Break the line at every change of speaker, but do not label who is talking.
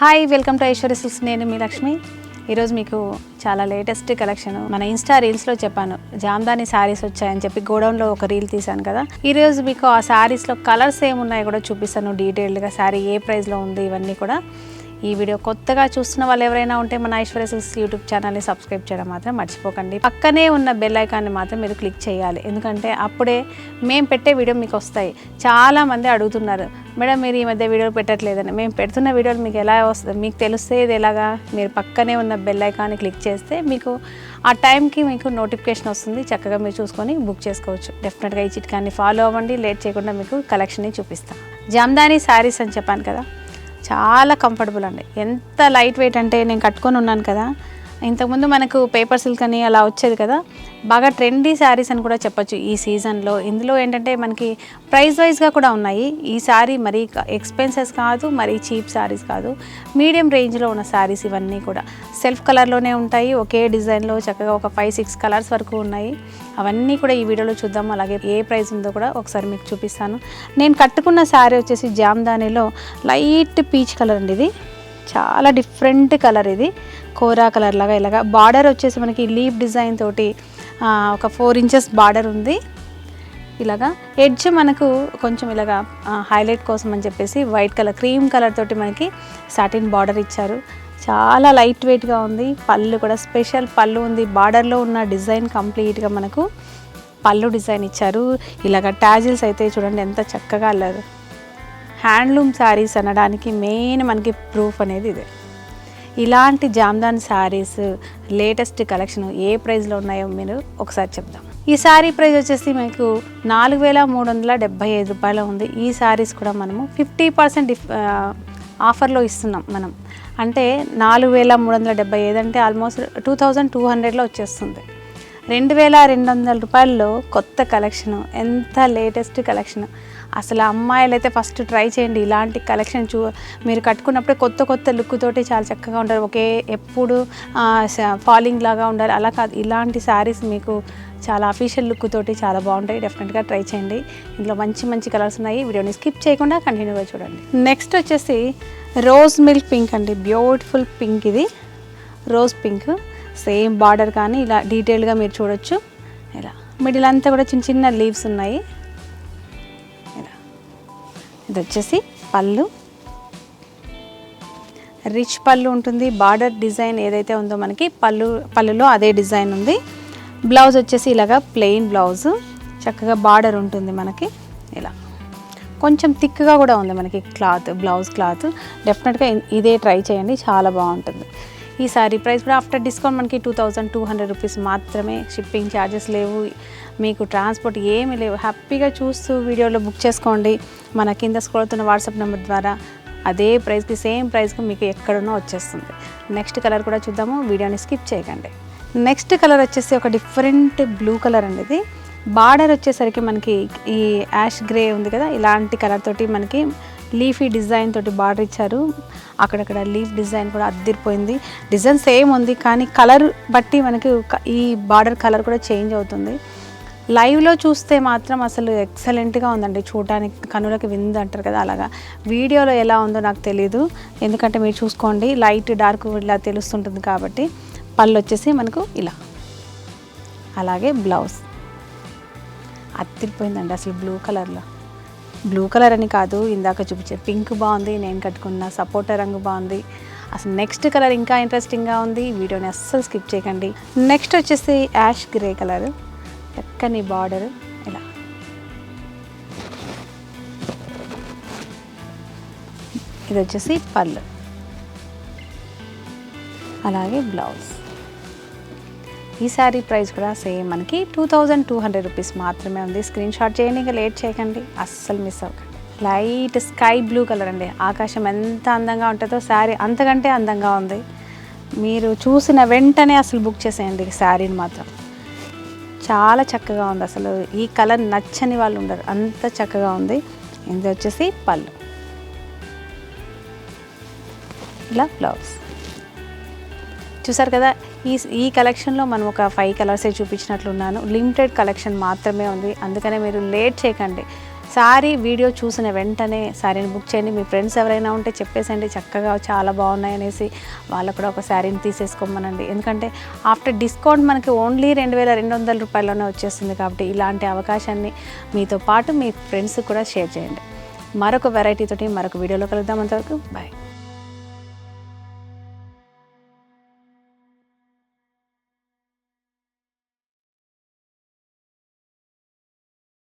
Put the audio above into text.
Hi welcome to Aishwarya silks. నేను మీ లక్ష్మి. ఈరోజు మీకు చాలా లేటెస్ట్ కలెక్షన్ మన ఇన్స్టా రీల్స్లో చెప్పాను, జామ్దాని శారీస్ వచ్చాయని చెప్పి గోడౌన్లో ఒక రీల్ తీశాను కదా. ఈరోజు మీకు ఆ శారీస్లో కలర్స్ ఏమున్నాయో కూడా చూపిస్తాను డీటెయిల్డ్గా. శారీ ఏ ప్రైస్లో ఉంది ఇవన్నీ కూడా. ఈ వీడియో కొత్తగా చూస్తున్న వాళ్ళు ఎవరైనా ఉంటే మన ఐశ్వర్య సిల్క్స్ యూట్యూబ్ ఛానల్ని సబ్స్క్రైబ్ చేయడం మాత్రం మర్చిపోకండి. పక్కనే ఉన్న బెల్ ఐకాన్ని మాత్రం మీరు క్లిక్ చేయాలి, ఎందుకంటే అప్పుడే మేము పెట్టే వీడియో మీకు వస్తాయి. చాలామంది అడుగుతున్నారు, మేడం మీరు ఈ మధ్య వీడియోలు పెట్టట్లేదని. మేము పెడుతున్న వీడియోలు మీకు ఎలా వస్తుంది, మీకు తెలిస్తే ఇది ఎలాగా? మీరు పక్కనే ఉన్న బెల్ ఐకాన్ని క్లిక్ చేస్తే మీకు ఆ టైంకి మీకు నోటిఫికేషన్ వస్తుంది. చక్కగా మీరు చూసుకొని బుక్ చేసుకోవచ్చు. డెఫినెట్గా ఈ చిట్కాన్ని ఫాలో అవ్వండి. లేట్ చేయకుండా మీకు కలెక్షన్ని చూపిస్తాను. జామ్దాని శారీస్ అని చెప్పాను కదా, చాలా కంఫర్టబుల్ అండి. ఎంత లైట్ వెయిట్ అంటే నేను కట్టుకొని ఉన్నాను కదా. ఇంతకుముందు మనకు పేపర్ సిల్క్ అని అలా వచ్చేది కదా, బాగా ట్రెండీ శారీస్ అని కూడా చెప్పొచ్చు ఈ సీజన్లో. ఇందులో ఏంటంటే మనకి ప్రైస్ వైజ్గా కూడా ఉన్నాయి. ఈ శారీ మరీ ఎక్స్పెన్సెస్ కాదు, మరీ చీప్ శారీస్ కాదు, మీడియం రేంజ్లో ఉన్న శారీస్ ఇవన్నీ కూడా. సెల్ఫ్ కలర్లోనే ఉంటాయి, ఒకే డిజైన్లో చక్కగా ఒక 5-6 కలర్స్ వరకు ఉన్నాయి. అవన్నీ కూడా ఈ వీడియోలో చూద్దాం. అలాగే ఏ ప్రైస్ ఉందో కూడా ఒకసారి మీకు చూపిస్తాను. నేను కట్టుకున్న శారీ వచ్చేసి జామ్దానిలో లైట్ పీచ్ కలర్ అండి. ఇది చాలా డిఫరెంట్ కలర్. ఇది కోరా కలర్ లాగా ఇలాగా బార్డర్ వచ్చేసి మనకి లీఫ్ డిజైన్ తోటి ఒక 4 ఇంచెస్ బార్డర్ ఉంది. ఇలాగా ఎడ్జ్ మనకు కొంచెం ఇలాగా హైలైట్ కోసం అని చెప్పేసి వైట్ కలర్ క్రీమ్ కలర్ తోటి మనకి సాటిన్ బార్డర్ ఇచ్చారు. చాలా లైట్ వెయిట్గా ఉంది. పళ్ళు కూడా స్పెషల్ పళ్ళు ఉంది. బార్డర్లో ఉన్న డిజైన్ కంప్లీట్గా మనకు పళ్ళు డిజైన్ ఇచ్చారు. ఇలాగ టాజిల్స్ అయితే చూడండి ఎంత చక్కగా అల్లారు. హ్యాండ్లూమ్ శారీస్ అనడానికి మెయిన్ మనకి ప్రూఫ్ అనేది ఇదే. ఇలాంటి జామ్దాన్ శారీస్ లేటెస్ట్ కలెక్షన్ ఏ ప్రైస్లో ఉన్నాయో మీరు ఒకసారి చెప్దాం. ఈ శారీ ప్రైస్ వచ్చేసి మీకు 4,375 రూపాయలు ఉంది. ఈ శారీస్ కూడా మనము 50% ఆఫర్లో ఇస్తున్నాం మనం. అంటే 4,375 అంటే ఆల్మోస్ట్ 2,200లో వచ్చేస్తుంది. 2,200 రూపాయల్లో కొత్త కలెక్షను, ఎంత లేటెస్ట్ కలెక్షన్. అసలు అమ్మాయిలు అయితే ఫస్ట్ ట్రై చేయండి ఇలాంటి కలెక్షన్. మీరు కట్టుకున్నప్పుడే కొత్త లుక్ తోటి చాలా చక్కగా ఉంటారు. ఒకే ఎప్పుడు ఫాలింగ్ లాగా ఉండాలి అలా కాదు. ఇలాంటి శారీస్ మీకు చాలా అఫీషియల్ లుక్ తోటి చాలా బాగుంటాయి. డెఫినెట్గా ట్రై చేయండి. ఇందులో మంచి కలర్స్ ఉన్నాయి. వీడియోని స్కిప్ చేయకుండా కంటిన్యూగా చూడండి. నెక్స్ట్ వచ్చేసి రోజ్ మిల్క్ పింక్ అండి. Beautiful pink. ఇది రోజ్ పింక్. సేమ్ బార్డర్ కానీ ఇలా డీటెయిల్గా మీరు చూడొచ్చు. ఇలా మిడిల్ అంతా కూడా చిన్న లీవ్స్ ఉన్నాయి. ఇలా ఇది వచ్చేసి పళ్ళు, రిచ్ పళ్ళు ఉంటుంది. బార్డర్ డిజైన్ ఏదైతే ఉందో మనకి పళ్ళులో అదే డిజైన్ ఉంది. బ్లౌజ్ వచ్చేసి ఇలాగా ప్లెయిన్ బ్లౌజ్, చక్కగా బార్డర్ ఉంటుంది మనకి. ఇలా కొంచెం థిక్గా కూడా ఉంది మనకి క్లాత్, బ్లౌజ్ క్లాత్. డెఫినెట్గా ఇదే ట్రై చేయండి, చాలా బాగుంటుంది. ఈ సారీ ప్రైస్ కూడా ఆఫ్టర్ డిస్కౌంట్ మనకి 2,200 రూపీస్ మాత్రమే. షిప్పింగ్ ఛార్జెస్ లేవు, మీకు ట్రాన్స్పోర్ట్ ఏమీ లేవు. హ్యాపీగా చూస్తూ వీడియోలో బుక్ చేసుకోండి మన కింద స్క్రోల్ అవుతున్న వాట్సాప్ నెంబర్ ద్వారా. అదే ప్రైస్కి సేమ్ ప్రైస్కి మీకు ఎక్కడున్నా వచ్చేస్తుంది. నెక్స్ట్ కలర్ కూడా చూద్దాము, వీడియోని స్కిప్ చేయకండి. నెక్స్ట్ కలర్ వచ్చేసి ఒక డిఫరెంట్ బ్లూ కలర్ అండి. ఇది బార్డర్ వచ్చేసరికి మనకి ఈ యాష్ గ్రే ఉంది కదా, ఇలాంటి కలర్ తోటి మనకి లీఫీ డిజైన్ తోటి బార్డర్ ఇచ్చారు. అక్కడక్కడ లీఫ్ డిజైన్ కూడా అద్దిరిపోయింది. డిజైన్ సేమ్ ఉంది కానీ కలర్ బట్టి మనకి ఈ బార్డర్ కలర్ కూడా చేంజ్ అవుతుంది. లైవ్లో చూస్తే మాత్రం అసలు ఎక్సలెంట్గా ఉందండి. చూడటానికి కనులకి విందు అంటారు కదా, అలాగా. వీడియోలో ఎలా ఉందో నాకు తెలీదు, ఎందుకంటే మీరు చూసుకోండి లైట్ డార్క్ ఇలా తెలుస్తుంటుంది కాబట్టి. పళ్ళు వచ్చేసి మనకు ఇలా, అలాగే బ్లౌజ్ అద్దిరిపోయిందండి అసలు బ్లూ కలర్లో. బ్లూ కలర్ అని కాదు, ఇందాక చూపించే పింక్ బాగుంది, నేను కట్టుకున్న సపోటా రంగు బాగుంది. అసలు నెక్స్ట్ కలర్ ఇంకా ఇంట్రెస్టింగ్గా ఉంది. వీడియోని అస్సలు స్కిప్ చేయకండి. నెక్స్ట్ వచ్చేసి యాష్ గ్రే కలర్, చక్కని బార్డర్. ఇలా ఇది వచ్చేసి పళ్ళు, అలాగే బ్లౌజ్. ఈ శారీ ప్రైస్ కూడా సేమ్ మనకి 2,200 రూపీస్ మాత్రమే ఉంది. స్క్రీన్ షాట్ చేయండి, ఇంకా లేట్ చేయకండి, అస్సలు మిస్ అవ్వకండి. లైట్ స్కై బ్లూ కలర్ అండి. ఆకాశం ఎంత అందంగా ఉంటుందో శారీ అంతకంటే అందంగా ఉంది. మీరు చూసిన వెంటనే అసలు బుక్ చేసేయండి శారీని మాత్రం. చాలా చక్కగా ఉంది. అసలు ఈ కలర్ నచ్చని వాళ్ళు ఉండరు, అంత చక్కగా ఉంది. ఇది వచ్చేసి పళ్ళు, ఇలా బ్లౌజ్. చూసారు కదా, ఈ కలెక్షన్లో మనం ఒక 5 కలర్సే చూపించినట్లున్నాను. లిమిటెడ్ కలెక్షన్ మాత్రమే ఉంది, అందుకనే మీరు లేట్ చేయకండి. శారీ వీడియో చూసిన వెంటనే శారీని బుక్ చేయండి. మీ ఫ్రెండ్స్ ఎవరైనా ఉంటే చెప్పేసండి చక్కగా చాలా బాగున్నాయి అనేసి వాళ్ళకు కూడా ఒక శారీని తీసేసుకోమనండి. ఎందుకంటే ఆఫ్టర్ డిస్కౌంట్ మనకి ఓన్లీ 2200 రూపాయల్లోనే వచ్చేస్తుంది. కాబట్టి ఇలాంటి అవకాశాన్ని మీతో పాటు మీ ఫ్రెండ్స్ కూడా షేర్ చేయండి. మరొక వెరైటీ తోటి మరొక వీడియోలో కలుద్దాం. అంతవరకు బాయ్.